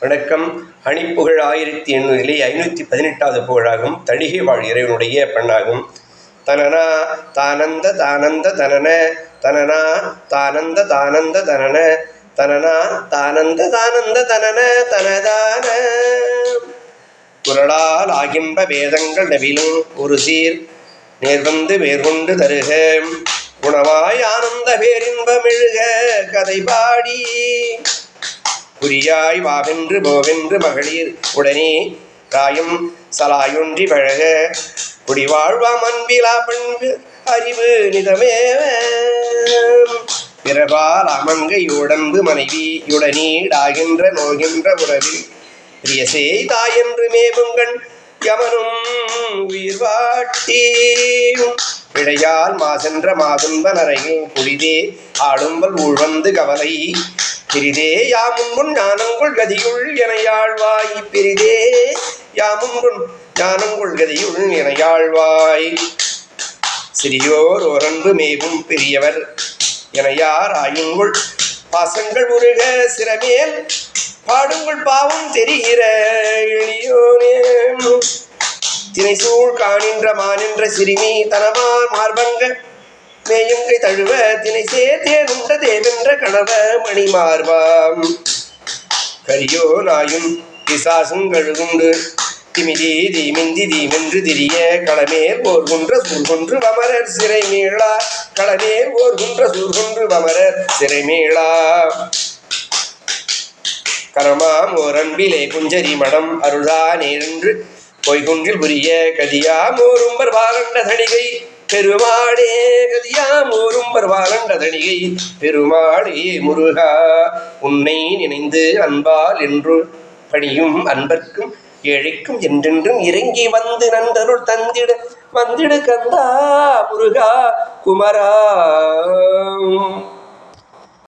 வணக்கம். அணிப்புகழ் 1818வது புகழாகும். தடிகை வாழ் இறைவனுடைய பண்ணாகும். தனனா தானந்த தானந்த தனன தனனா தானந்த தானந்த தனன தனனா தானந்த தானந்த தனன தனதான குரலால் ஆகிம்ப வேதங்கள் நவிலும் ஒரு சீர் நேர்வந்து வேர்கொண்டு தருக குணவாய் ஆனந்த பேரின்பமெழுக கதை பாடி குறியாய் வாவென்று போவென்று மகளிர் உடனே ராயம் சலாயொன்றி பழக குடிவாழ்வாம் அன்பிலா பண்பு அறிவு நிதமேவ பிறபால் அமங்கை உடம்பு மனைவியுடனீடாகின்ற நோகின்ற உறவில் பிரியசே தாயென்று மேவுங்கண் யமனும் உயிர் வாட்டி இடையால் மாசென்ற மாதுன்ப நரையில் புரிதே ஆடும்பல் ஊழ்வந்து கவலை பிரிதே யாமுன் ஞானங்கொள் கதியுள் எனையாழ்வாய் பிரிதே யாமுன் ஞானங்கொள் கதியுள் எனையாழ்வாய் சிறியோர் ஓரன்பு மேவும் பெரியவர் எனையார் ஆயுங்குள் பாசங்கள் உருக சிறமேல் பாடுங்கள் பாவம் தெரிகிற எளியோனே தினைசூழ் காணின்ற மானின்ற சிறுமி தனமார் மார்பங்க மேயங்கை தழுவ தினை சேர்த்தேனுண்ட தேவென்ற கணவ மணி மார்பாம் கரியோ நாயும் பிசாசும் கழுகுண்டு திமிதி தீமிந்தி தீமென்று திரிய களமேல் ஓர் குன்ற சூர்கொன்று வமரர் சிறை மீளா களமேல் ஓர் குன்ற சூர்கொன்று வமரர் சிறை மீளா கரமாம் ஓர் அன்பிலே குஞ்சரி மடம் அருள்தான் என்று பொய்குன்றில் புரிய கதியாம் ஓரும்பர் வாரண்ட தணிகை பெருமாடே கதியாம் ஓரும்பர் வாரண்ட தணிகை பெருமாடே முருகா உன்னை நினைந்து அன்பால் என்று பணியும் அன்பர்க்கும் ஏழைக்கும் என்றென்றும் இறங்கி வந்து நன்றருள் வந்திடு கந்தா முருகா குமரா